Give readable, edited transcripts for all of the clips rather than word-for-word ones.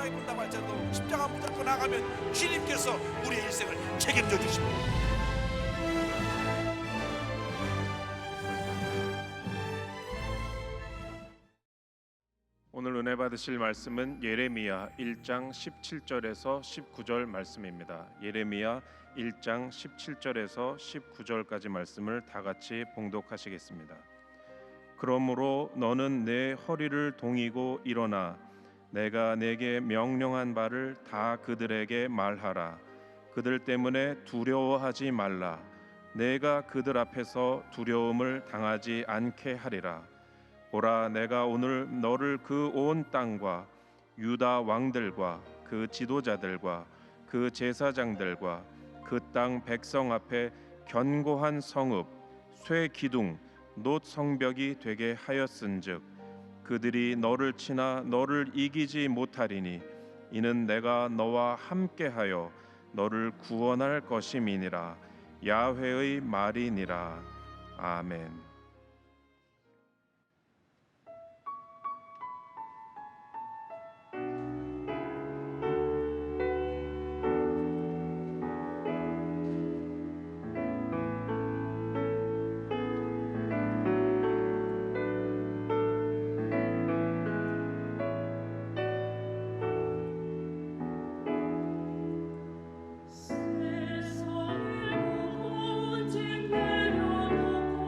고난이 본다고 할지라도 십자가 붙들고 나가면 주님께서 우리의 일생을 책임져 주십니다. 오늘 은혜 받으실 말씀은 예레미야 1장 17절에서 19절 말씀입니다. 예레미야 1장 17절에서 19절까지 말씀을 다 같이 봉독하시겠습니다. 그러므로 너는 내 허리를 동이고 일어나 내가 내게 명령한 바를 다 그들에게 말하라. 그들 때문에 두려워하지 말라. 내가 그들 앞에서 두려움을 당하지 않게 하리라. 보라, 내가 오늘 너를 그 온 땅과 유다 왕들과 그 지도자들과 그 제사장들과 그 땅 백성 앞에 견고한 성읍, 쇠 기둥, 놋 성벽이 되게 하였은즉 그들이 너를 치나 너를 이기지 못하리니 이는 내가 너와 함께하여 너를 구원할 것임이니라. 야훼의 말이니라. 아멘. 세상의 무거운 짐 내려놓고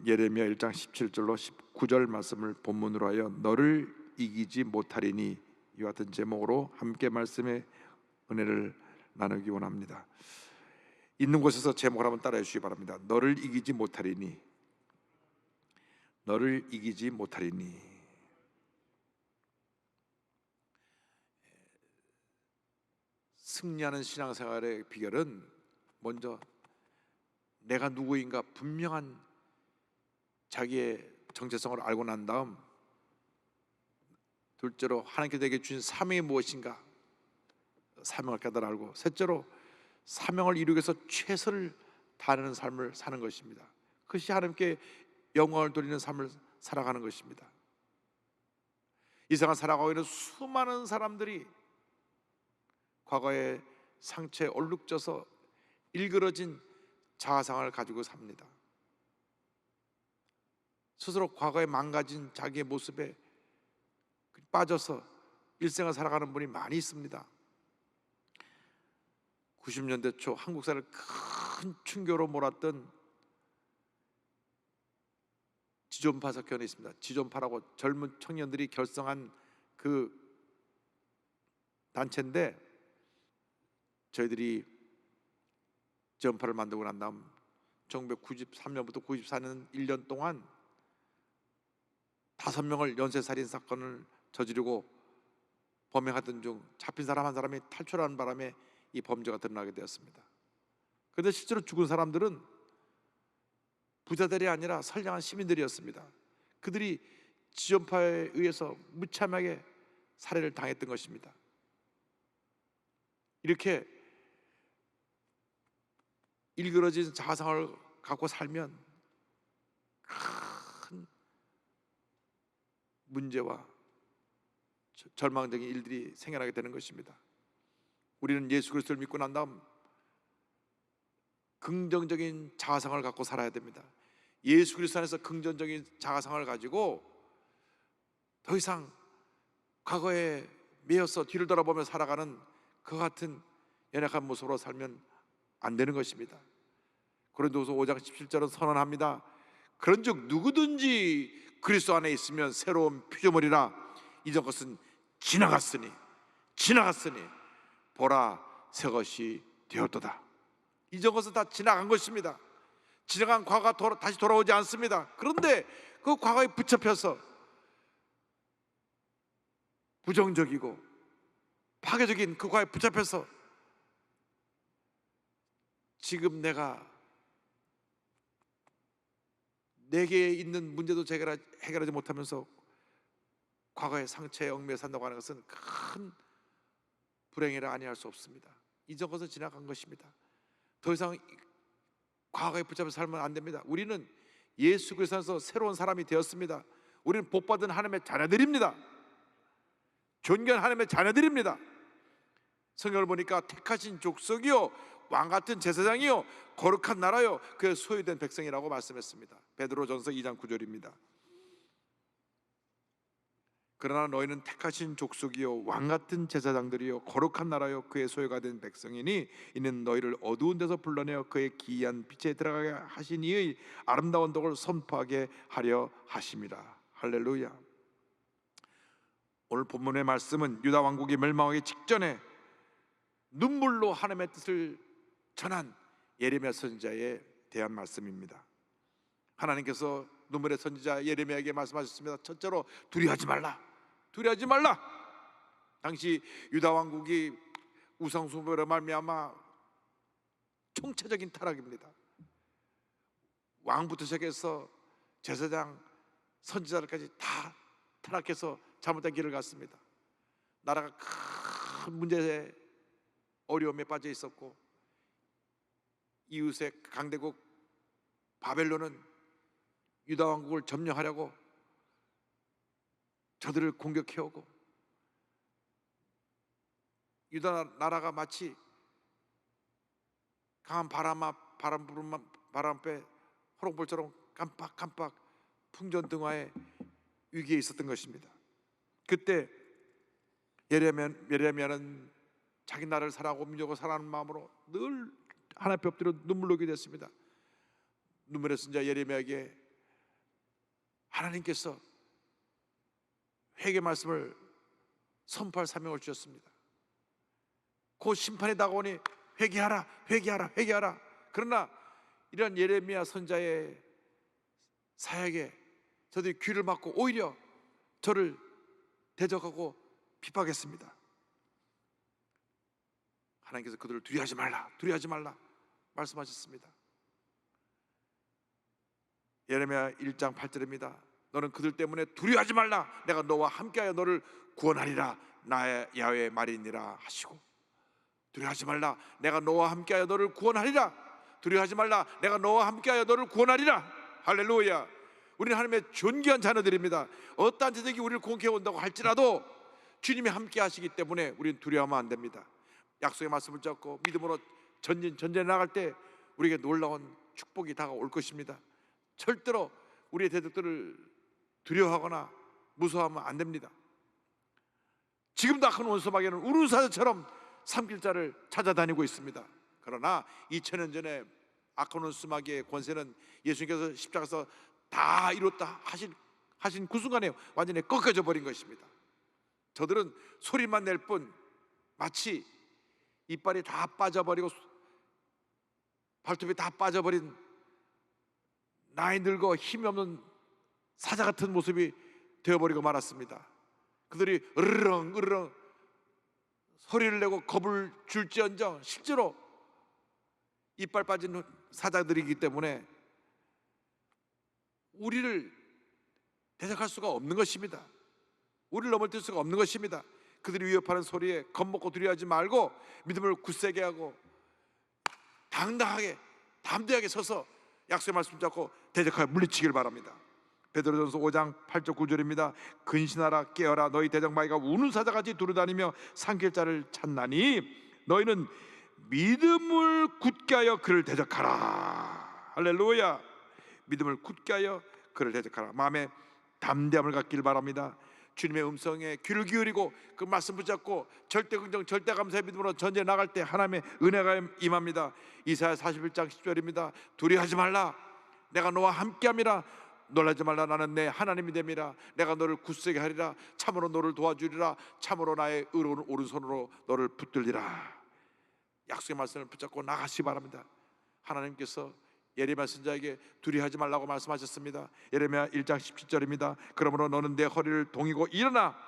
예레미야 1장 17절로 19절 말씀을 본문으로 하여 너를 이기지 못하리니 이와 같은 제목으로 함께 말씀의 은혜를 나누기 원합니다. 있는 곳에서 제목을 한번 따라해 주시기 바랍니다. 너를 이기지 못하리니, 너를 이기지 못하리니. 승리하는 신앙생활의 비결은 먼저 내가 누구인가 분명한 자기의 정체성을 알고 난 다음, 둘째로 하나님께 내게 주신 사명이 무엇인가 사명을 깨달아 알고, 셋째로 사명을 이루기 위해서 최선을 다하는 삶을 사는 것입니다. 그것이 하나님께 영광을 돌리는 삶을 살아가는 것입니다. 이 세상 살아가고 있는 수많은 사람들이 과거의 상처에 얼룩져서 일그러진 자아상을 가지고 삽니다. 스스로 과거에 망가진 자기의 모습에 빠져서 일생을 살아가는 분이 많이 있습니다. 90년대 초 한국 사회를 큰 충격으로 몰았던 지존파 사건이 있습니다. 지존파라고 젊은 청년들이 결성한 그 단체인데, 저희들이 지존파를 만들고 난 다음 1993년부터 94년 1년 동안 5명을 연쇄살인 사건을 저지르고 범행하던 중 잡힌 사람 한 사람이 탈출하는 바람에 이 범죄가 드러나게 되었습니다. 그런데 실제로 죽은 사람들은 부자들이 아니라 선량한 시민들이었습니다. 그들이 지존파에 의해서 무참하게 살해를 당했던 것입니다. 이렇게 일그러진 자아상을 갖고 살면 큰 문제와 절망적인 일들이 생겨나게 되는 것입니다. 우리는 예수 그리스도를 믿고 난 다음 긍정적인 자아상을 갖고 살아야 됩니다. 예수 그리스도 안에서 긍정적인 자아상을 가지고 더 이상 과거에 매여서 뒤를 돌아보며 살아가는 그 같은 연약한 모습으로 살면 안 되는 것입니다. 고린도후서 5장 17절은 선언합니다. 그런즉 누구든지 그리스도 안에 있으면 새로운 피조물이라, 이전 것은 지나갔으니 보라 새 것이 되었도다. 이전 것은 다 지나간 것입니다. 지나간 과거가 다시 돌아오지 않습니다. 그런데 그 과거에 붙잡혀서 부정적이고 파괴적인 그 과거에 붙잡혀서 지금 내게 있는 문제도 해결하지 못하면서 과거의 상처에 얽매여 산다고 하는 것은 큰 불행이라 아니할 수 없습니다. 이전 것은 지나간 것입니다. 더 이상 과거에 붙잡혀 살면 안 됩니다. 우리는 예수 그리스도 안에서 새로운 사람이 되었습니다. 우리는 복받은 하나님의 자녀들입니다. 존귀한 하나님의 자녀들입니다. 성경을 보니까 택하신 족속이요 왕같은 제사장이요 거룩한 나라요 그의 소유된 백성이라고 말씀했습니다. 베드로전서 2장 9절입니다. 그러나 너희는 택하신 족속이요 왕같은 제사장들이요 거룩한 나라요 그의 소유가 된 백성이니 이는 너희를 어두운 데서 불러내어 그의 기이한 빛에 들어가게 하신 이의 아름다운 덕을 선포하게 하려 하심이라. 할렐루야. 오늘 본문의 말씀은 유다 왕국이 멸망하기 직전에 눈물로 하나님의 뜻을 전한 예레미야 선지자에 대한 말씀입니다. 하나님께서 눈물의 선지자 예레미야에게 말씀하셨습니다. 첫째로 두려워하지 말라. 당시 유다 왕국이 우상 숭배로 말미암아 총체적인 타락입니다. 왕부터 시작해서 제사장, 선지자들까지 다 타락해서 잘못된 길을 갔습니다. 나라가 큰 문제에 어려움에 빠져 있었고, 이웃의 강대국 바벨론은 유다 왕국을 점령하려고 저들을 공격해오고, 유다 나라가 마치 강한 바람배 호롱불처럼 깜빡깜빡 풍전등화의 위기에 있었던 것입니다. 그때 예레미야는 자기 나라를 사랑하고 민족을 사랑하는 마음으로 늘 하나님 앞에 엎드려 눈물 흘리게 됐습니다. 눈물의 선지자 예레미야에게 하나님께서 회개 말씀을 선포할 사명을 주셨습니다. 곧 심판이 다가오니 회개하라, 회개하라, 회개하라. 그러나 이런 예레미야 선자의 사역에 저들이 귀를 막고 오히려 저를 대적하고 비판했습니다. 하나님께서 그들을 두려워하지 말라, 두려워하지 말라 말씀하셨습니다. 예레미야 1장 8절입니다. 너는 그들 때문에 두려워하지 말라, 내가 너와 함께하여 너를 구원하리라, 나의 야훼의 말이니라 하시고, 두려워하지 말라, 내가 너와 함께하여 너를 구원하리라, 두려워하지 말라, 내가 너와 함께하여 너를 구원하리라. 할렐루야. 우리는 하나님의 존귀한 자녀들입니다. 어떠한 대적이 우리를 공격해 온다고 할지라도 주님이 함께 하시기 때문에 우리는 두려워하면 안 됩니다. 약속의 말씀을 잡고 믿음으로 전진에 나갈 때 우리에게 놀라운 축복이 다가올 것입니다. 절대로 우리의 대적들을 두려워하거나 무서워하면 안 됩니다. 지금도 악한 원수마귀는 우르사자처럼 삼킬자를 찾아다니고 있습니다. 그러나 2000년 전에 악한 원수마귀의 권세는 예수님께서 십자가에서 다 이뤘다 하신 그 순간에 완전히 꺾여져 버린 것입니다. 저들은 소리만 낼 뿐 마치 이빨이 다 빠져버리고 발톱이 다 빠져버린 나이 늙어 힘이 없는 사자 같은 모습이 되어버리고 말았습니다. 그들이 으르렁 소리를 내고 겁을 줄지언정 실제로 이빨 빠진 사자들이기 때문에 우리를 대적할 수가 없는 것입니다. 우리를 넘어뜨릴 수가 없는 것입니다. 그들이 위협하는 소리에 겁먹고 두려워하지 말고 믿음을 굳세게 하고 당당하게 담대하게 서서 약속의 말씀 잡고 대적하여 물리치길 바랍니다. 베드로전서 5장 8절 9절입니다. 근신하라, 깨어라, 너희 대적마귀가 우는 사자같이 두루다니며 삼킬 자를 찾나니 너희는 믿음을 굳게 하여 그를 대적하라. 할렐루야. 믿음을 굳게 하여 그를 대적하라. 마음에 담대함을 갖길 바랍니다. 주님의 음성에 귀를 기울이고 그 말씀 붙잡고 절대 긍정 절대 감사의 믿음으로 전쟁에 나갈 때 하나님의 은혜가 임합니다. 이사야 41장 10절입니다. 두려워하지 말라, 내가 너와 함께함이라. 놀라지 말라, 나는 내 하나님이 됨이라. 내가 너를 굳세게 하리라. 참으로 너를 도와주리라. 참으로 나의 의로운 오른손으로 너를 붙들리라. 약속의 말씀을 붙잡고 나가시 바랍니다. 하나님께서 예레미야 선지자에게 두려워하지 말라고 말씀하셨습니다. 예레미야 1장 17절입니다. 그러므로 너는 내 허리를 동이고 일어나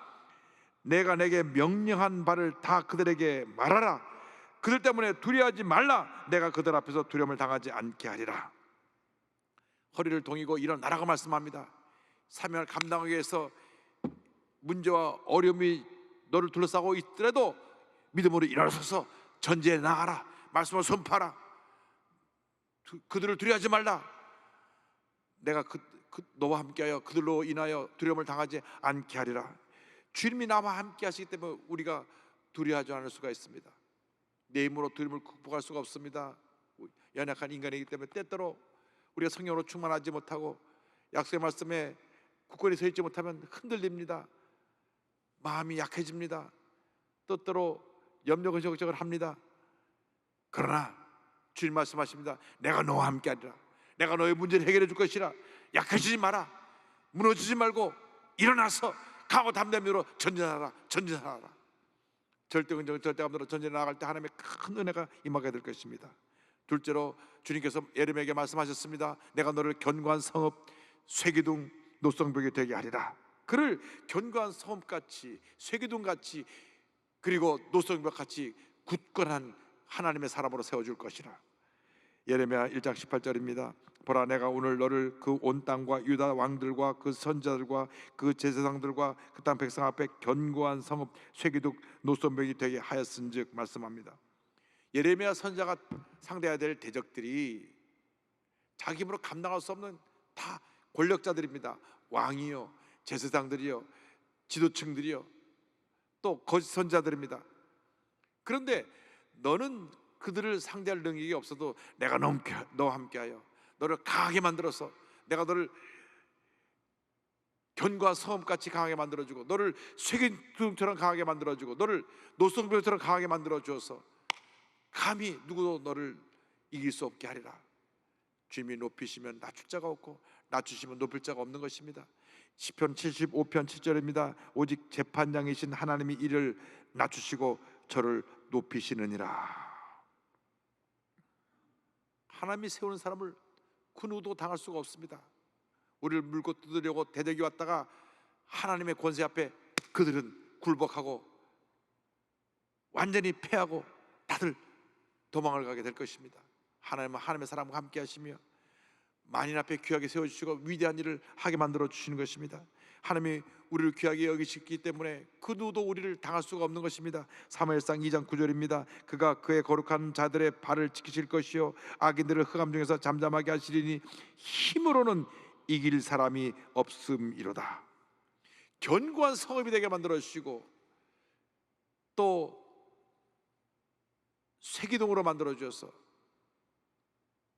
내가 내게 명령한 바를 다 그들에게 말하라. 그들 때문에 두려워하지 말라. 내가 그들 앞에서 두려움을 당하지 않게 하리라. 허리를 동이고 일어나라고 말씀합니다. 사명을 감당하기 위해서 문제와 어려움이 너를 둘러싸고 있더라도 믿음으로 일어서서 전쟁에 나가라. 말씀을 선포하라. 그들을 두려워하지 말라. 내가 너와 함께하여 그들로 인하여 두려움을 당하지 않게 하리라. 주님이 나와 함께 하시기 때문에 우리가 두려워하지 않을 수가 있습니다. 내 힘으로 두려움을 극복할 수가 없습니다. 연약한 인간이기 때문에 때때로 우리가 성령으로 충만하지 못하고 약속의 말씀에 굳건히 서 있지 못하면 흔들립니다. 마음이 약해집니다. 때때로 염려근심을 합니다. 그러나 주님 말씀하십니다. 내가 너와 함께하리라. 내가 너의 문제를 해결해 줄 것이라. 약해지지 마라. 무너지지 말고 일어나서 강하고 담대한 믿음으로 전진하라. 전진하라. 절대 긍정 절대 감사로 전진해 나갈 때 하나님의 큰 은혜가 임하게 될 것입니다. 둘째로 주님께서 예레미야에게 말씀하셨습니다. 내가 너를 견고한 성읍 쇠기둥 노성벽이 되게 하리라. 그를 견고한 성읍같이 쇠기둥같이 그리고 노성벽같이 굳건한 하나님의 사람으로 세워줄 것이라. 예레미야 1장 18절입니다. 보라, 내가 오늘 너를 그 온 땅과 유다 왕들과 그 선자들과 그 제사장들과 그 땅 백성 앞에 견고한 성읍 쇠기둥 노성벽이 되게 하였은즉 말씀합니다. 예레미야 선자가 상대해야 될 대적들이 자기 힘으로 감당할 수 없는 다 권력자들입니다. 왕이요, 제사장들이요, 지도층들이요, 또 거짓 선자들입니다. 그런데 너는 그들을 상대할 능력이 없어도 내가 너와 함께하여 너를 강하게 만들어서 내가 너를 견고한 성읍같이 강하게 만들어주고 너를 쇠기둥처럼 강하게 만들어주고 너를 노성벽처럼 강하게 만들어주어서 감히 누구도 너를 이길 수 없게 하리라. 주님이 높이시면 낮출 자가 없고 낮추시면 높일 자가 없는 것입니다. 시편 75편 7절입니다. 오직 재판장이신 하나님이 이를 낮추시고 저를 높이시느니라. 하나님이 세우는 사람을 그 누구도 당할 수가 없습니다. 우리를 물고 뜯으려고 대적이 왔다가 하나님의 권세 앞에 그들은 굴복하고 완전히 패하고 다들 도망을 가게 될 것입니다. 하나님은 하나님의 사람과 함께 하시며 만인 앞에 귀하게 세워주시고 위대한 일을 하게 만들어 주시는 것입니다. 하나님이 우리를 귀하게 여기시기 때문에 그 누구도 우리를 당할 수가 없는 것입니다. 사무엘상 2장 9절입니다. 그가 그의 거룩한 자들의 발을 지키실 것이요 악인들을 흑암 중에서 잠잠하게 하시리니 힘으로는 이길 사람이 없음이로다. 견고한 성읍이 되게 만들어 주시고 또 쇠기둥으로 만들어 주셔서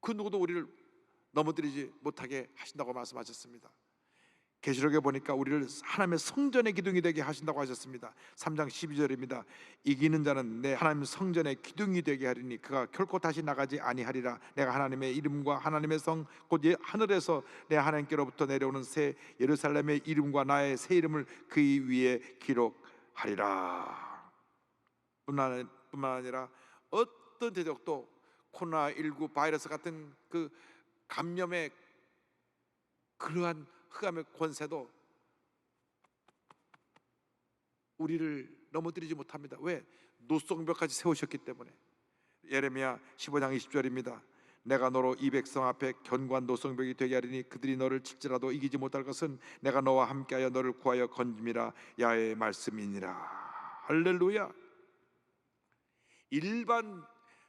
그 누구도 우리를 넘어뜨리지 못하게 하신다고 말씀하셨습니다. 계시록에 보니까 우리를 하나님의 성전의 기둥이 되게 하신다고 하셨습니다. 3장 12절입니다. 이기는 자는 내 하나님 성전의 기둥이 되게 하리니 그가 결코 다시 나가지 아니하리라. 내가 하나님의 이름과 하나님의 성 곧 하늘에서 내 하나님께로부터 내려오는 새 예루살렘의 이름과 나의 새 이름을 그 위에 기록하리라. 뿐만 아니라 어떤 대적도 코로나19 바이러스 같은 그 감염의 그러한 흑암의 권세도 우리를 넘어뜨리지 못합니다. 왜? 노성벽까지 세우셨기 때문에. 예레미야 15장 20절입니다. 내가 너로 이 백성 앞에 견고한 노성벽이 되게 하리니 그들이 너를 칠지라도 이기지 못할 것은 내가 너와 함께하여 너를 구하여 건짐이라 야의 말씀이니라. 할렐루야. 일반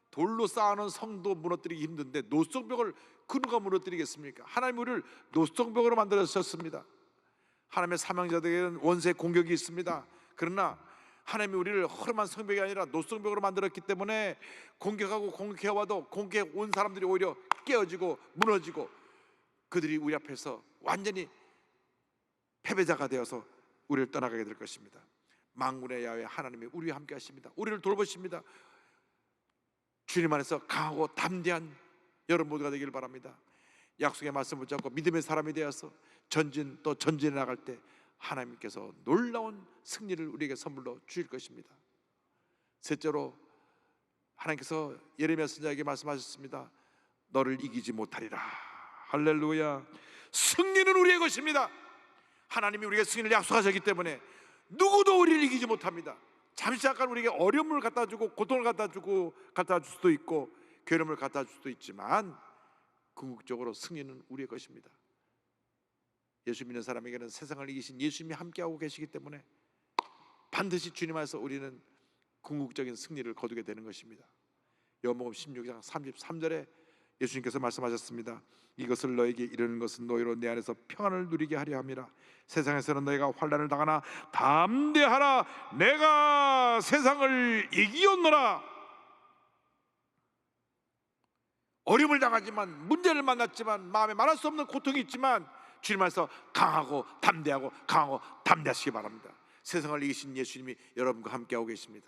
돌로 쌓아놓은 성도 무너뜨리기 힘든데 노성벽을 그 누가 무너뜨리겠습니까? 하나님 우리를 노성벽으로 만들어주셨습니다. 하나님의 사명자들에게는 원수의 공격이 있습니다. 그러나 하나님이 우리를 허름한 성벽이 아니라 노성벽으로 만들었기 때문에 공격하고 공격해와도 공격해 온 사람들이 오히려 깨어지고 무너지고 그들이 우리 앞에서 완전히 패배자가 되어서 우리를 떠나가게 될 것입니다. 만군의 야훼 하나님이 우리와 함께 하십니다. 우리를 돌보십니다. 주님 안에서 강하고 담대한 여러분 모두가 되기를 바랍니다. 약속의 말씀을 붙잡고 믿음의 사람이 되어서 전진 또 전진해 나갈 때 하나님께서 놀라운 승리를 우리에게 선물로 주실 것입니다. 셋째로 하나님께서 예레미야 선지자에게 말씀하셨습니다. 너를 이기지 못하리라. 할렐루야. 승리는 우리의 것입니다. 하나님이 우리에게 승리를 약속하셨기 때문에 누구도 우리를 이기지 못합니다. 잠시 잠깐 우리에게 어려움을 갖다 주고 고통을 갖다 줄 수도 있고 괴로움을 갖다 줄 수도 있지만 궁극적으로 승리는 우리의 것입니다. 예수 믿는 사람에게는 세상을 이기신 예수님이 함께하고 계시기 때문에 반드시 주님 안에서 우리는 궁극적인 승리를 거두게 되는 것입니다. 요한복음 16장 33절에 예수님께서 말씀하셨습니다. 이것을 너에게 이르는 것은 너희로 내 안에서 평안을 누리게 하려 함이라. 세상에서는 너희가 환난을 당하나 담대하라. 내가 세상을 이기었노라. 어려움을 당하지만 문제를 만났지만 마음에 말할 수 없는 고통이 있지만 주님 안에서 강하고 담대하시기 바랍니다. 세상을 이기신 예수님이 여러분과 함께하고 계십니다.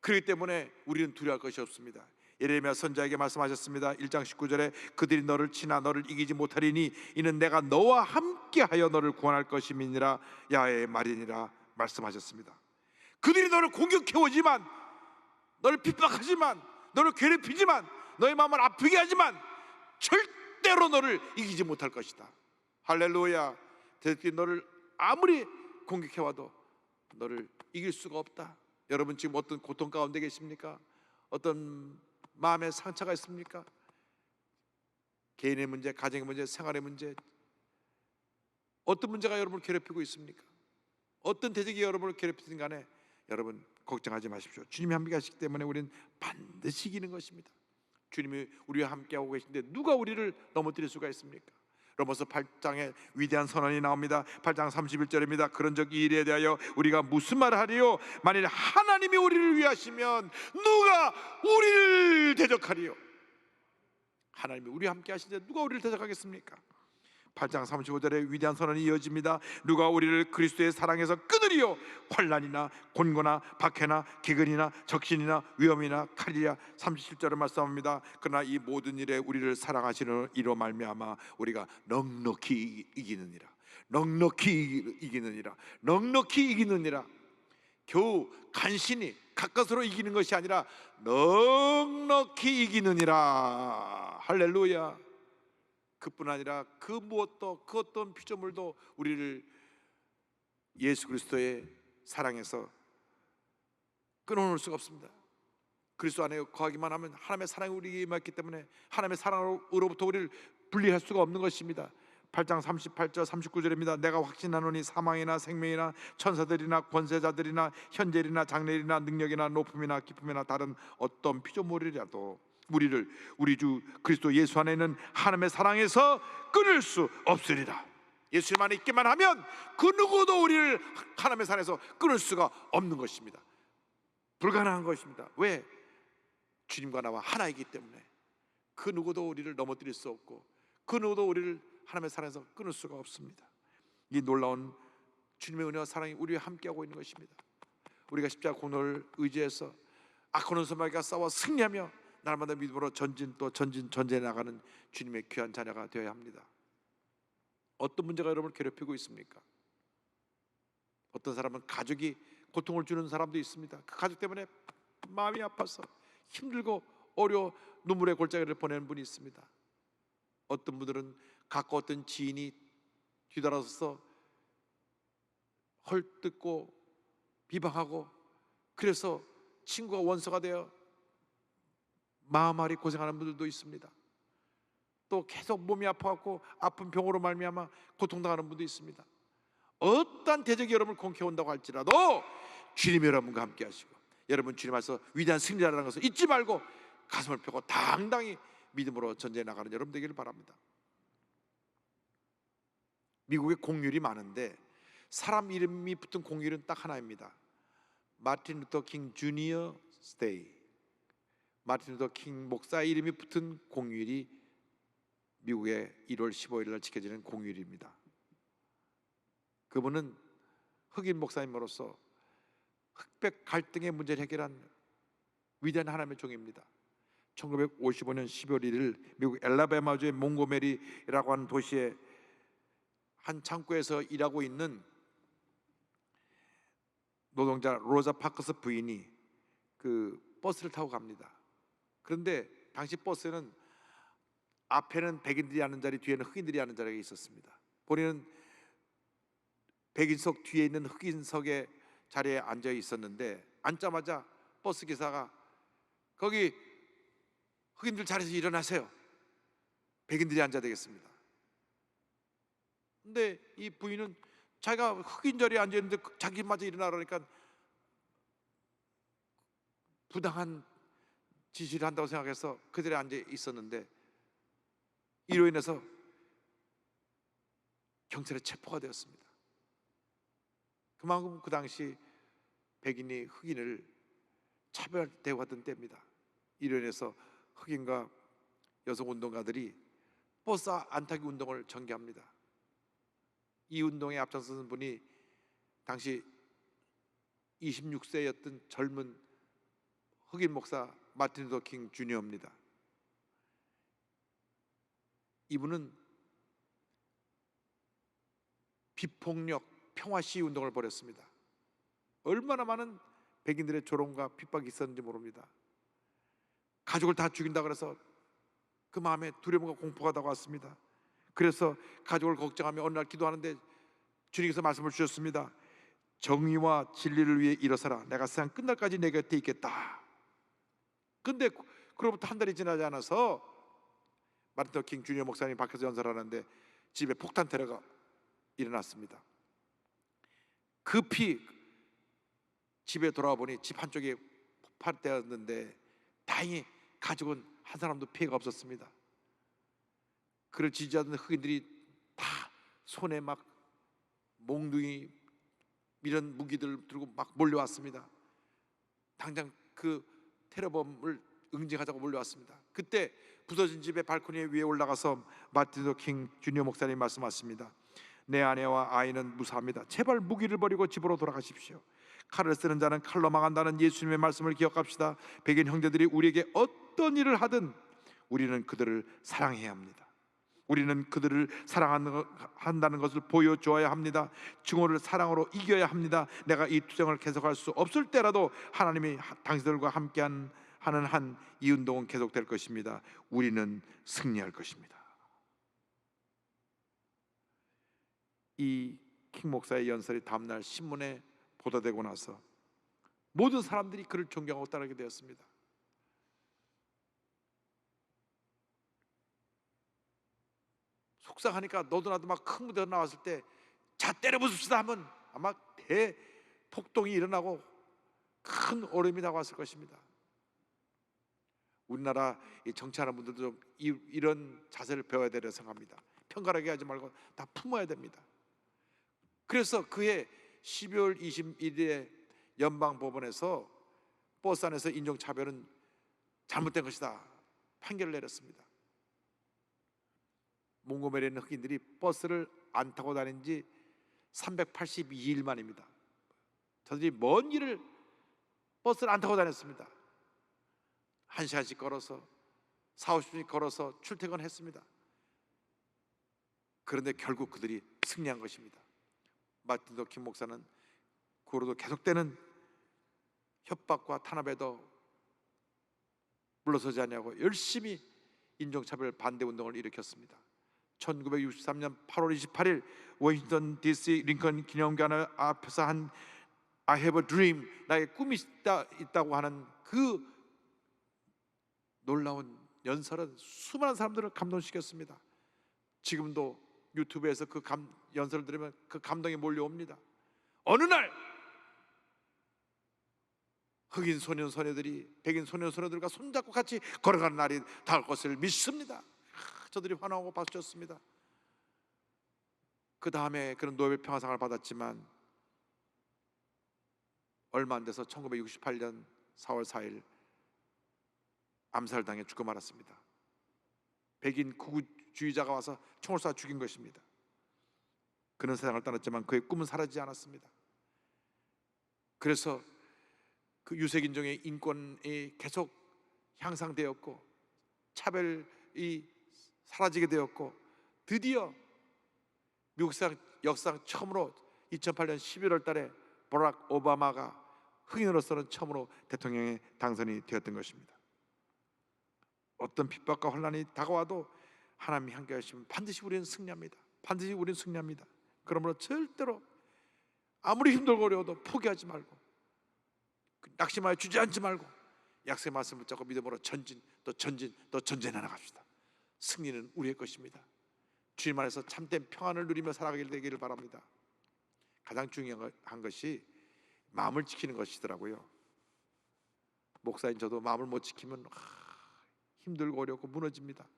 그렇기 때문에 우리는 두려워할 것이 없습니다. 예레미야 선지자에게 말씀하셨습니다. 1장 19절에 그들이 너를 치나 너를 이기지 못하리니 이는 내가 너와 함께하여 너를 구원할 것임이니라 야의 말이니라 말씀하셨습니다. 그들이 너를 공격해오지만 너를 핍박하지만 너를 괴롭히지만 너의 마음을 아프게 하지만 절대로 너를 이기지 못할 것이다. 할렐루야. 대적들이 너를 아무리 공격해와도 너를 이길 수가 없다. 여러분 지금 어떤 고통 가운데 계십니까? 어떤 마음의 상처가 있습니까? 개인의 문제, 가정의 문제, 생활의 문제, 어떤 문제가 여러분을 괴롭히고 있습니까? 어떤 대적이 여러분을 괴롭히든 간에 여러분 걱정하지 마십시오. 주님이 함께 하시기 때문에 우리는 반드시 이기는 것입니다. 주님이 우리와 함께하고 계신데 누가 우리를 넘어뜨릴 수가 있습니까? 로마서 8장에 위대한 선언이 나옵니다. 8장 31절입니다. 그런즉 이 일에 대하여 우리가 무슨 말을 하리요? 만일 하나님이 우리를 위하시면 누가 우리를 대적하리요? 하나님이 우리와 함께 하시는데 누가 우리를 대적하겠습니까? 8장 35절에 위대한 선언이 이어집니다. 누가 우리를 그리스도의 사랑에서 끊으리요? 환난이나 곤고나 박해나 기근이나 적신이나 위험이나 칼이라. 37절을 말씀합니다. 그러나 이 모든 일에 우리를 사랑하시는 이로 말미암아 우리가 넉넉히 이기느니라. 넉넉히 이기느니라. 넉넉히 이기느니라. 겨우 간신히 가까스로 이기는 것이 아니라 넉넉히 이기느니라. 할렐루야. 그뿐 아니라 그 무엇도 그 어떤 피조물도 우리를 예수 그리스도의 사랑에서 끊어놓을 수가 없습니다. 그리스도 안에 거하기만 하면 하나님의 사랑이 우리에게 임했기 때문에 하나님의 사랑으로부터 우리를 분리할 수가 없는 것입니다. 8장 38절 39절입니다. 내가 확신하노니 사망이나 생명이나 천사들이나 권세자들이나 현재일이나 장래일이나 능력이나 높음이나 깊음이나 다른 어떤 피조물이라도 우리를 우리 주 그리스도 예수 안에 있는 하나님의 사랑에서 끊을 수 없으리라. 예수님 안에 있기만 하면 그 누구도 우리를 하나님의 사랑에서 끊을 수가 없는 것입니다. 불가능한 것입니다. 왜? 주님과 나와 하나이기 때문에 그 누구도 우리를 넘어뜨릴 수 없고 그 누구도 우리를 하나님의 사랑에서 끊을 수가 없습니다. 이 놀라운 주님의 은혜와 사랑이 우리와 함께하고 있는 것입니다. 우리가 십자가 공로를 의지해서 악한 소마귀가 싸워 승리하며 날마다 믿음으로 전진 전진해 나가는 주님의 귀한 자녀가 되어야 합니다. 어떤 문제가 여러분을 괴롭히고 있습니까? 어떤 사람은 가족이 고통을 주는 사람도 있습니다. 그 가족 때문에 마음이 아파서 힘들고 어려워 눈물의 골짜기를 보내는 분이 있습니다. 어떤 분들은 가까웠던 지인이 뒤돌아서서 헐뜯고 비방하고 그래서 친구가 원수가 되어 마음 앓이 고생하는 분들도 있습니다. 또 계속 몸이 아파갖고 아픈 병으로 말미암아 고통당하는 분도 있습니다. 어떠한 대적이 여러분을 공격해온다고 할지라도 주님이 여러분과 함께 하시고 여러분 주님 앞에서 위대한 승리라는 것을 잊지 말고 가슴을 펴고 당당히 믿음으로 전쟁에 나가는 여러분 되기를 바랍니다. 미국에 공휴일이 많은데 사람 이름이 붙은 공휴일은 딱 하나입니다. 마틴 루터 킹 주니어 스데이. 마틴 루터 킹 목사의 이름이 붙은 공휴일이 미국의 1월 15일 날 지켜지는 공휴일입니다. 그분은 흑인 목사님으로서 흑백 갈등의 문제를 해결한 위대한 하나님의 종입니다. 1955년 12월 1일 미국 엘라베마주의 몽고메리라고 하는 도시에 한 창고에서 일하고 있는 노동자 로자 파커스 부인이 그 버스를 타고 갑니다. 그런데 당시 버스는 앞에는 백인들이 앉는 자리, 뒤에는 흑인들이 앉는 자리가 있었습니다. 본인은 백인석 뒤에 있는 흑인석의 자리에 앉아 있었는데 앉자마자 버스 기사가 거기 흑인들 자리에서 일어나세요. 백인들이 앉아야 되겠습니다. 근데 이 부인은 자기가 흑인 자리에 앉아 있는데 자기마저 일어나라니까 부당한 지시를 한다고 생각해서 그 자리에 앉아 있었는데 이로 인해서 경찰에 체포가 되었습니다. 그만큼 그 당시 백인이 흑인을 차별 대우하던 때입니다. 이로 인해서 흑인과 여성 운동가들이 버스 안타기 운동을 전개합니다. 이 운동에 앞장서는 분이 당시 26세였던 젊은 흑인 목사 마틴 루터 킹 주니어입니다. 이분은 비폭력 평화 시위 운동을 벌였습니다. 얼마나 많은 백인들의 조롱과 핍박이 있었는지 모릅니다. 가족을 다 죽인다 그래서 그 마음에 두려움과 공포가 다가왔습니다. 그래서 가족을 걱정하며 어느 날 기도하는데 주님께서 말씀을 주셨습니다. 정의와 진리를 위해 일어서라. 내가 세상 끝날까지 내 곁에 있겠다. 근데 그로부터 한 달이 지나지 않아서 마틴 루터 킹 주니어 목사님이 밖에서 연설하는데 집에 폭탄 테러가 일어났습니다. 급히 집에 돌아와 보니 집 한쪽이 폭발되었는데 다행히 가족은 한 사람도 피해가 없었습니다. 그를 지지하던 흑인들이 다 손에 막 몽둥이 이런 무기들 들고 막 몰려왔습니다. 당장 그 테러범을 응징하자고 몰려왔습니다. 그때 부서진 집의 발코니 위에 올라가서 마틴 루터 킹 주니어 목사님 말씀하십니다. 내 아내와 아이는 무사합니다. 제발 무기를 버리고 집으로 돌아가십시오. 칼을 쓰는 자는 칼로 망한다는 예수님의 말씀을 기억합시다. 백인 형제들이 우리에게 어떤 일을 하든 우리는 그들을 사랑해야 합니다. 우리는 그들을 사랑한다는 것을 보여주어야 합니다. 증오를 사랑으로 이겨야 합니다. 내가 이 투쟁을 계속할 수 없을 때라도 하나님이 당신들과 함께하는 한 이 운동은 계속될 것입니다. 우리는 승리할 것입니다. 이 킹 목사의 연설이 다음날 신문에 보도되고 나서 모든 사람들이 그를 존경하고 따르게 되었습니다. 속상하니까 너도 나도 막 큰 무대에 나왔을 때 자 때려 부숩시다 하면 아마 대폭동이 일어나고 큰 어려움이 다가왔을 것입니다. 우리나라 정치하는 분들도 좀 이런 자세를 배워야 되리라 생각합니다. 편가르게 하지 말고 다 품어야 됩니다. 그래서 그해 12월 21일에 연방법원에서 버스 안에서 인종차별은 잘못된 것이다 판결을 내렸습니다. 몽고메리에 있는 흑인들이 버스를 안 타고 다닌 지 382일 만입니다. 저들이 먼 길을 버스를 안 타고 다녔습니다. 1시간씩 걸어서 40-50분씩 걸어서 출퇴근했습니다. 그런데 결국 그들이 승리한 것입니다. 마틴 루터 킹 목사는 그 후로도 계속되는 협박과 탄압에도 물러서지 않냐고 열심히 인종차별 반대 운동을 일으켰습니다. 1963년 8월 28일 워싱턴 DC 링컨 기념관 앞에서 한 I have a dream, 나의 꿈이 있다고 하는 그 놀라운 연설은 수많은 사람들을 감동시켰습니다. 지금도 유튜브에서 그 연설을 들으면 그 감동이 몰려옵니다. 어느 날 흑인 소년 소녀들이 백인 소년 소녀들과 손잡고 같이 걸어가는 날이 닿을 것을 믿습니다. 저들이 환호하고 박수쳤습니다. 그 다음에 그는 노벨 평화상을 받았지만 얼마 안 돼서 1968년 4월 4일 암살당해 죽고 말았습니다. 백인 극우주의자가 와서 총을 쏴 죽인 것입니다. 그는 세상을 떠났지만 그의 꿈은 사라지지 않았습니다. 그래서 그 유색인종의 인권이 계속 향상되었고 차별이 사라지게 되었고 드디어 미국 역사상 처음으로 2008년 11월 달에 버락 오바마가 흑인으로서는 처음으로 대통령에 당선이 되었던 것입니다. 어떤 핍박과 혼란이 다가와도 하나님이 함께 하시면 반드시 우리는 승리합니다. 반드시 우리는 승리합니다. 그러므로 절대로 아무리 힘들고 어려워도 포기하지 말고 낙심하여 주저앉지 말고 약속의 말씀을 붙잡고 믿음으로 전진 또 전진 또 전진해 나갑시다. 승리는 우리의 것입니다. 주님 안에서 참된 평안을 누리며 살아가게 되기를 바랍니다. 가장 중요한 것이 마음을 지키는 것이더라고요. 목사인 저도 마음을 못 지키면 힘들고 어렵고 무너집니다.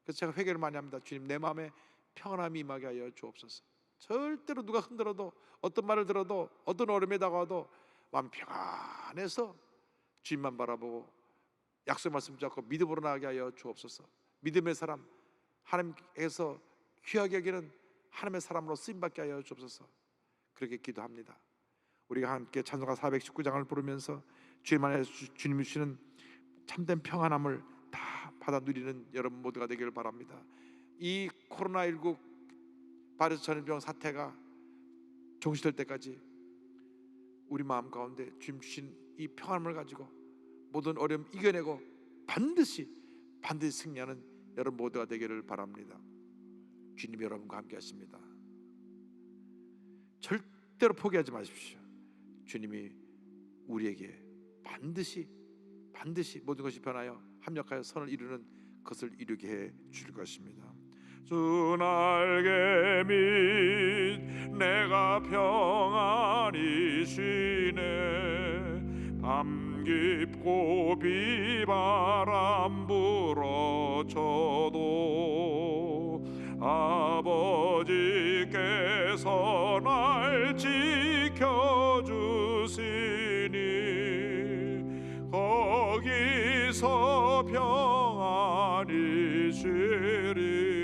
그래서 제가 회개를 많이 합니다. 주님, 내 마음에 평안함이 임하게 하여 주옵소서. 절대로 누가 흔들어도 어떤 말을 들어도 어떤 어려움이 다가와도 마음 평안해서 주님만 바라보고 약속의 말씀 잡고 믿음으로 나가게 하여 주옵소서. 믿음의 사람, 하나님께서 귀하게 여기는 하나님의 사람으로 쓰임받게 하여 주옵소서. 그렇게 기도합니다. 우리가 함께 찬송가 419장을 부르면서 주님 안에 주님이 주시는 참된 평안함을 다 받아 누리는 여러분 모두가 되기를 바랍니다. 이 코로나19 바이러스 전염병 사태가 종식될 때까지 우리 마음 가운데 주님 주신 이 평안함을 가지고 모든 어려움 이겨내고 반드시 승리하는 여러분 모두가 되기를 바랍니다. 주님 여러분과 함께 하십니다. 절대로 포기하지 마십시오. 주님이 우리에게 반드시 모든 것이 변하여 합력하여 선을 이루는 것을 이루게 해 줄 것입니다. 주 날개 밑 내가 평안히 쉬네. 밤 깊고 비바람 불어쳐도 아버지께서 날 지켜주시니 거기서 거기서 평안히 쉬리로다.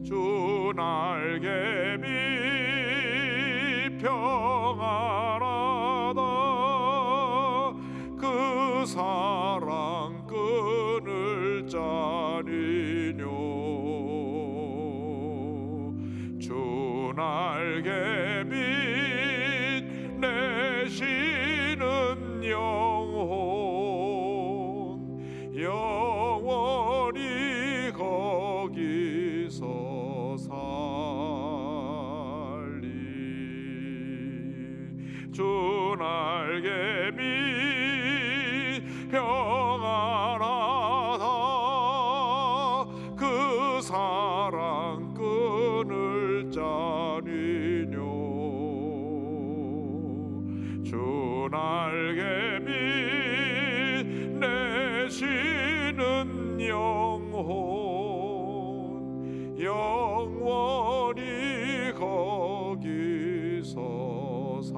주 날개 밑 평안하다. 그 사랑 끊을 자니뇨. 주 날개 밑 내쉬는 영혼 영원히 거기서 살리. 주 날개 밑 평안하다. 그 사랑 끊을 자니뇨. 주 날개 밑 내쉬는 영혼 영원히 거기서 살리.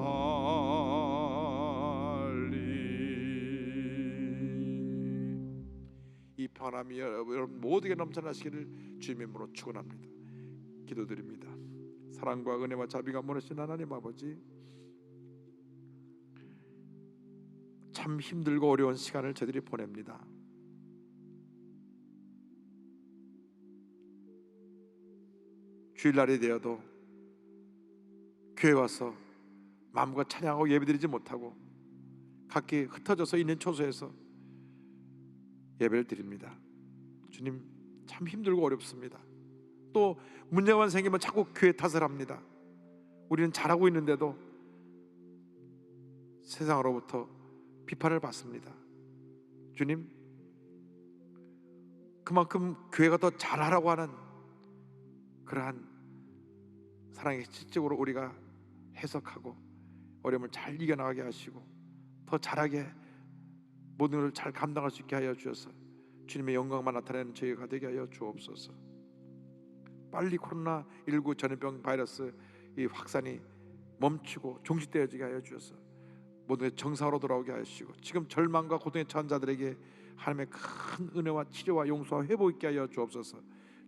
이 평안함이 여러분 모두에게 넘쳐나시기를 주님의 이름으로 축원합니다. 기도드립니다. 사랑과 은혜와 자비가 많으신 하나님 아버지, 참 힘들고 어려운 시간을 저희들이 보냅니다. 주일날이 되어도 교회 와서 마음과 찬양하고 예배드리지 못하고 각기 흩어져서 있는 초소에서 예배를 드립니다. 주님, 참 힘들고 어렵습니다. 또 문제만 생기면 자꾸 교회 탓을 합니다. 우리는 잘하고 있는데도 세상으로부터 비판을 받습니다. 주님, 그만큼 교회가 더 잘하라고 하는 그러한 사랑의 실적으로 우리가 해석하고 어려움을 잘 이겨나가게 하시고 더 잘하게 모든 것을 잘 감당할 수 있게 하여 주셔서 주님의 영광만 나타내는 저희가 되게 하여 주옵소서. 빨리 코로나19 전염병 바이러스 이 확산이 멈추고 종식되어지게 하여 주셔서 모든 게 정상으로 돌아오게 하시고 지금 절망과 고통에 처한 자들에게 하나님의 큰 은혜와 치료와 용서와 회복 있게 하여 주옵소서.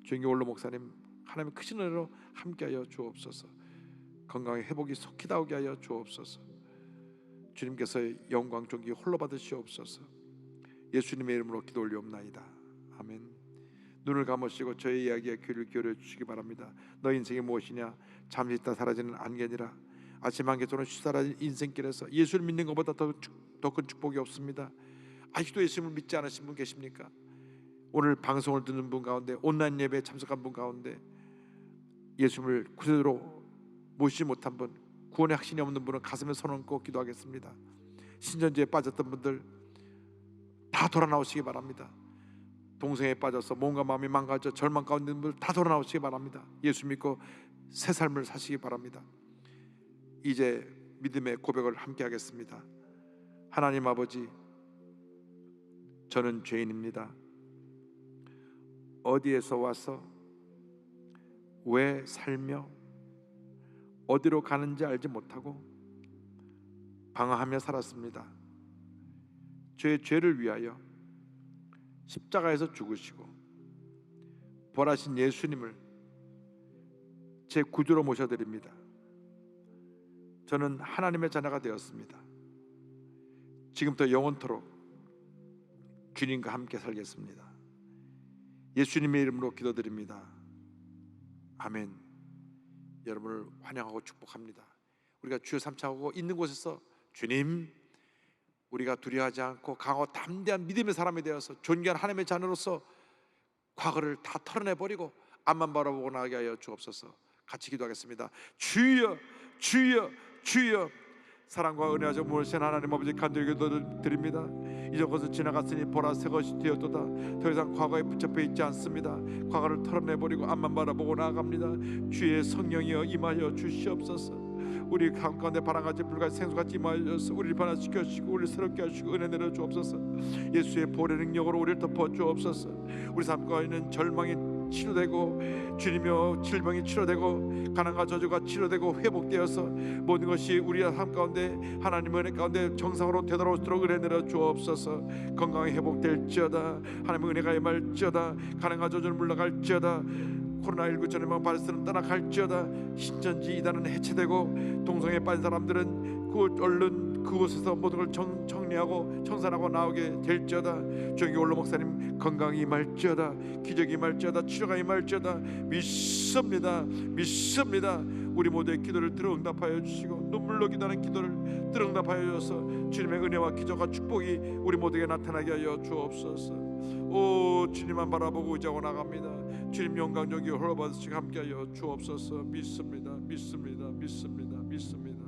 주인교 원로 목사님 하나님의 크신 은혜로 함께하여 주옵소서. 건강의 회복이 속히 나오게 하여 주옵소서. 주님께서 영광 존귀 홀로 받으시옵소서. 예수님의 이름으로 기도 올리옵나이다. 아멘. 눈을 감으시고 저의 이야기에 귀를 기울여 주시기 바랍니다. 너 인생이 무엇이냐? 잠시 있다 사라지는 안개니라. 아침 안개처럼 쉬사라진 인생길에서 예수를 믿는 것보다 더 큰 축복이 없습니다. 아직도 예수님을 믿지 않으신 분 계십니까? 오늘 방송을 듣는 분 가운데 온라인 예배에 참석한 분 가운데 예수님을 구세주로 모시지 못한 분, 구원의 확신이 없는 분은 가슴에 손 얹고 기도하겠습니다. 신전지에 빠졌던 분들 다 돌아 나오시기 바랍니다. 동성애에 빠져서 몸과 마음이 망가져 절망 가운데 있는 분들 다 돌아 나오시기 바랍니다. 예수 믿고 새 삶을 사시기 바랍니다. 이제 믿음의 고백을 함께 하겠습니다. 하나님 아버지, 저는 죄인입니다. 어디에서 와서 왜 살며 어디로 가는지 알지 못하고 방황하며 살았습니다. 저의 죄를 위하여 십자가에서 죽으시고 부활하신 예수님을 제 구주로 모셔드립니다. 저는 하나님의 자녀가 되었습니다. 지금부터 영원토록 주님과 함께 살겠습니다. 예수님의 이름으로 기도드립니다. 아멘. 여러분을 환영하고 축복합니다. 우리가 주여 삼창하고 있는 곳에서 주님, 우리가 두려워하지 않고 강하고 담대한 믿음의 사람이 되어서 존귀한 하나님의 자녀로서 과거를 다 털어내버리고 앞만 바라보고 나가게 하여 주옵소서. 같이 기도하겠습니다. 주여, 주여, 주여. 사랑과 은혜와 정물신 하나님 아버지 간절히 기도드립니다. 이전 것은 지나갔으니 보라 새 것이 되었도다. 더 이상 과거에 붙잡혀 있지 않습니다. 과거를 털어내버리고 앞만 바라보고 나아갑니다. 주의 성령이여 임하여 주시옵소서. 우리 가운데 바람같이 불같이 생수같이 임하여서 우리를 변화시켜 주시고 우리를 새롭게 하시고 은혜 내려 주옵소서. 예수의 보혈의 능력으로 우리를 덮어 주옵소서. 우리 삶 가운데 있는 절망이 치료되고, 주님이여 질병이 치료되고, 가난과 저주가 치료되고 회복되어서 모든 것이 우리의 삶 가운데 하나님의 은혜 가운데 정상으로 되돌아오도록 은혜 내려 주옵소서. 건강이 회복될지어다. 하나님의 은혜가 임할지어다. 가난과 저주를 물러갈지어다. 코로나19 전염병 바이러스는 떠나갈지어다. 신천지 이단은 해체되고, 동성애에 빠진 사람들은 얼른 그곳에서 모든 걸 정리하고 청산하고 나오게 될지어다. 조영기 원로 목사님 건강이 임할지어다. 기적이 임할지어다. 치료가 임할지어다. 믿습니다. 믿습니다. 우리 모두의 기도를 들어 응답하여 주시고, 눈물로 기도하는 기도를 들어 응답하여 주셔서 주님의 은혜와 기적과 축복이 우리 모두에게 나타나게 하여 주옵소서. 오, 주님만 바라보고 의지하고 나갑니다. 주님 영광 존귀 홀로 받으시고 함께하여 주옵소서. 믿습니다. 믿습니다. 믿습니다. 믿습니다.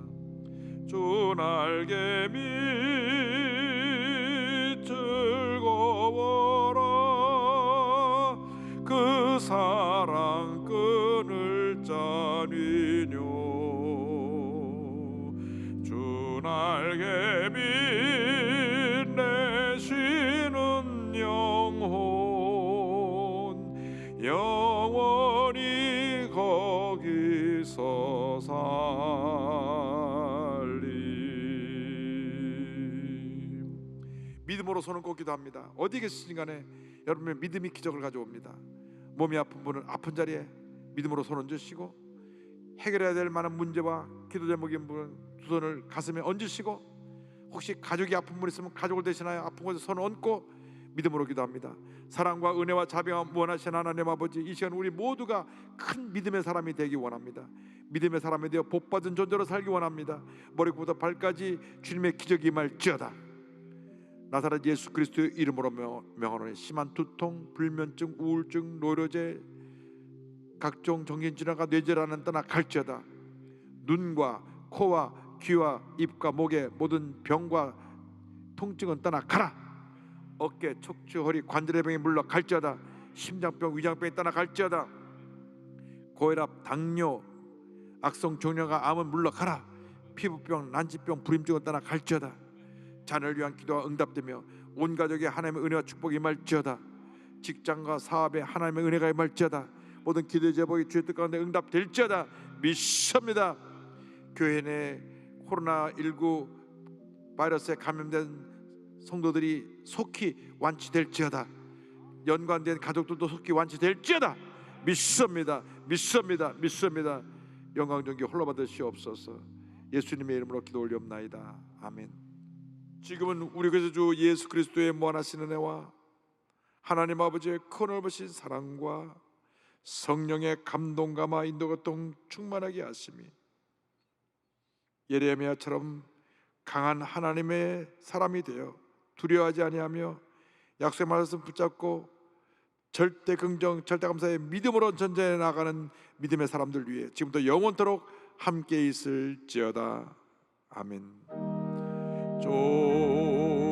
주 날개 밑 즐거워라. 그 사랑 끈을 짜니뇨. 주 날개 밑 내쉬는 영원히 거기서 믿음으로 손을 꽂기도 합니다. 어디 계시든 간에 여러분의 믿음이 기적을 가져옵니다. 몸이 아픈 분은 아픈 자리에 믿음으로 손 얹으시고, 해결해야 될 만한 문제와 기도 제목인 분은 두 손을 가슴에 얹으시고, 혹시 가족이 아픈 분 있으면 가족을 대신하여 아픈 곳에 손을 얹고 믿음으로 기도합니다. 사랑과 은혜와 자비와 원하신 하나님 아버지, 이 시간 우리 모두가 큰 믿음의 사람이 되기 원합니다. 믿음의 사람이 되어 복받은 존재로 살기 원합니다. 머리부터 발까지 주님의 기적이 임할지어다. 나사렛 예수 그리스도의 이름으로 명하노니 심한 두통, 불면증, 우울증, 노이로제, 각종 정신질환과 뇌질환은 떠나갈지어다. 눈과 코와 귀와 입과 목의 모든 병과 통증은 떠나가라. 어깨, 척추, 허리, 관절의 병이 물러갈지어다. 심장병, 위장병이 떠나갈지어다. 고혈압, 당뇨, 악성 종양과 암은 물러가라. 피부병, 난치병, 불임증은 떠나갈지어다. 자녀를 위한 기도가 응답되며 온 가족에 하나님의 은혜와 축복이 임할지어다. 직장과 사업에 하나님의 은혜가 임할지어다. 모든 기도 제목이 주의 뜻 가운데 응답될지어다. 믿습니다. 교회 내 코로나19 바이러스에 감염된 성도들이 속히 완치될지어다. 연관된 가족들도 속히 완치될지어다. 믿습니다. 믿습니다. 믿습니다. 영광 존귀 홀로 받으시옵소서. 예수님의 이름으로 기도 올리옵나이다. 아멘. 지금은 우리 구주 예수 그리스도의 무한하신 은혜와 하나님 아버지의 크넓으신 사랑과 성령의 감동감화 인도가 충만하게 하심이, 예레미야처럼 강한 하나님의 사람이 되어 두려워하지 아니하며 약속의 말씀 붙잡고 절대 긍정, 절대 감사의 믿음으로 전진해 나가는 믿음의 사람들 위해 지금부터 영원토록 함께 있을지어다. 아멘. 좋으신